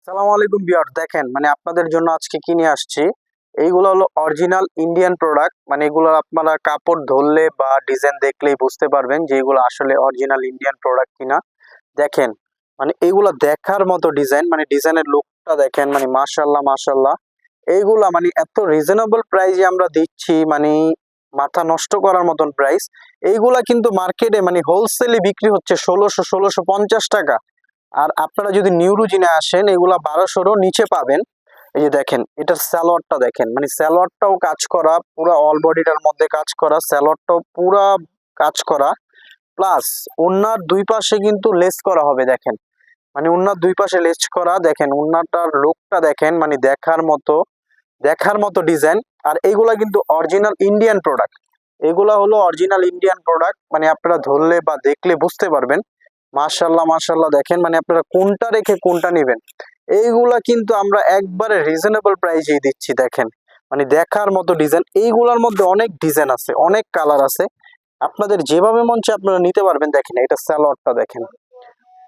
সালামু আলাইকুম ভিউয়ার, দেখেন আপনাদের জন্য আজকে কি নিয়ে আসছি। এইগুলো হলো অরিজিনাল ইন্ডিয়ান প্রোডাক্ট। এগুলো আপনারা কাপড় ধরলে বা ডিজাইন দেখলেই বুঝতে পারবেন যে এগুলো আসলে অরিজিনাল ইন্ডিয়ান প্রোডাক্ট কিনা। দেখেন এইগুলো দেখার মতো ডিজাইন, ডিজাইনের লুকটা দেখেন, মাশাআল্লাহ মাশাআল্লাহ। এইগুলা এত রিজনেবল প্রাইসে আমরা দিচ্ছি, মাথা নষ্ট করার মতন প্রাইস। এইগুলা কিন্তু মার্কেটে হোলসেলে বিক্রি হচ্ছে 1650 টাকা। আর আপনারা যদি নিউরোজিনে আসেন এগুলা 1200 নিচে পাবেন। এই যে দেখেন, এটার সালোয়ারটা দেখেন, সালোয়ারটাও কাজ করা, পুরো অল বডিটার মধ্যে কাজ করা, সালোয়ারটাও পুরা কাজ করা, প্লাস ওন্নার দুই পাশে কিন্তু লেস করা হবে। দেখেন ওন্নার দুই পাশে লেস করা, দেখেন ওন্নাটার লুকটা দেখেন, দেখার মতো ডিজাইন। আর এইগুলা কিন্তু অরিজিনাল ইন্ডিয়ান প্রোডাক্ট। এগুলা হলো অরিজিনাল ইন্ডিয়ান প্রোডাক্ট, আপনারা ধরলে বা দেখলে বুঝতে পারবেন। মাশাআল্লাহ মাশাআল্লাহ, দেখেন আপনারা কোনটা রেখে কোনটা নেবেন। এইগুলা কিন্তু আমরা একবারে রিজনেবল প্রাইসেই দিচ্ছি। দেখেন দেখার মতো ডিজাইন। এইগুলার মধ্যে অনেক ডিজাইন আছে, অনেক কালার আছে, আপনাদের যেভাবে মন চায় আপনারা নিতে পারবেন। দেখেন এটা সালোয়ারটা দেখেন,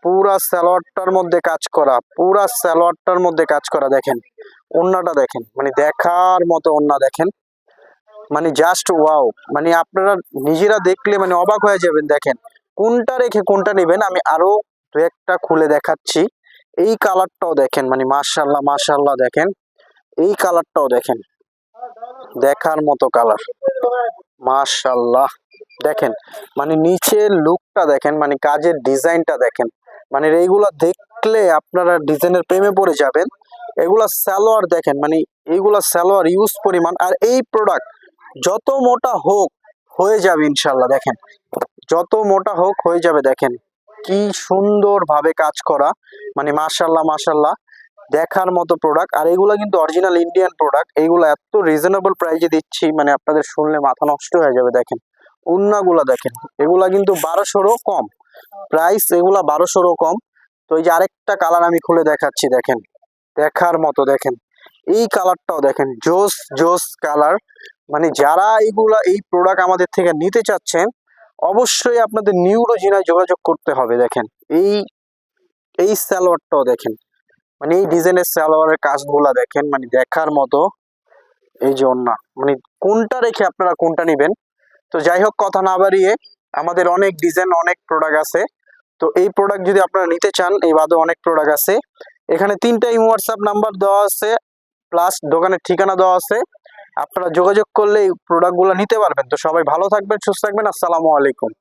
পুরা সালোয়ারটার মধ্যে কাজ করা, পুরা সালোয়ারটার মধ্যে কাজ করা। দেখেন ওন্নাটা দেখেন, দেখার মতো ওন্না দেখেন, জাস্ট ওয়াও। আপনারা নিজেরা দেখলে অবাক হয়ে যাবেন। দেখেন কোনটা রেখে কোনটা নেবেন। আমি আরো দু একটা খুলে দেখাচ্ছি। এই কালারটাও দেখেন, মাশাআল্লাহ মাশাআল্লাহ, দেখেন এই কালারটাও দেখেন, দেখার মতো কালার, মাশাআল্লাহ। দেখেন নিচের লুকটা দেখেন, কাজের ডিজাইনটা দেখেন, এইগুলা দেখলে আপনারা ডিজাইনের প্রেমে পড়ে যাবেন। এগুলা সালোয়ার দেখেন, এইগুলা সালোয়ার ইউজ পরিমাণ। আর এই প্রোডাক্ট যত মোটা হোক হয়ে যাবে ইনশাল্লাহ। দেখেন যত মোটা হোক হয়ে যাবে। দেখেন কি সুন্দর ভাবে কাজ করা, মাশাআল্লাহ মাশাআল্লাহ, দেখার মতো প্রোডাক্ট। আর এগুলা কিন্তু অরিজিনাল ইন্ডিয়ান প্রোডাক্ট। এইগুলো এত রিজনেবল প্রাইসে দিচ্ছি, আপনাদের শুনলে মাথা নষ্ট হয়ে যাবে। দেখেন ওন্নাগুলা দেখেন, এগুলা কিন্তু 1200 কম প্রাইস, এগুলা 1200 কম। তো এই যে আরেকটা কালার আমি খুলে দেখাচ্ছি। দেখেন দেখার মতো, দেখেন এই কালারটাও দেখেন, জোস জোস কালার। যারা এই প্রোডাক্ট আমাদের থেকে নিতে চাচ্ছেন অবশ্যই আপনাদের নিউরোজিনায় যোগাযোগ করতে হবে। দেখেন এই সালোয়ারটাও দেখেন, এই ডিজাইনের সালোয়ারের কাজগুলা দেখেন, দেখার মতো। এই যে ওন্না, কোনটা রেখে আপনারা কোনটা নেবেন। তো যাই হোক, কথা না বাড়িয়ে, আমাদের অনেক ডিজাইন অনেক প্রোডাক্ট আছে। তো এই প্রোডাক্ট যদি আপনারা নিতে চান, এই বাদে অনেক প্রোডাক্ট আছে। এখানে 3টা হোয়াটসঅ্যাপ নাম্বার দেওয়া আছে, প্লাস দোকানের ঠিকানা দেওয়া আছে। আপনারা যোগাযোগ করলে এই প্রোডাক্টগুলো নিতে পারবেন। তো সবাই ভালো থাকবেন, সুস্থ থাকবেন। আসসালামু আলাইকুম।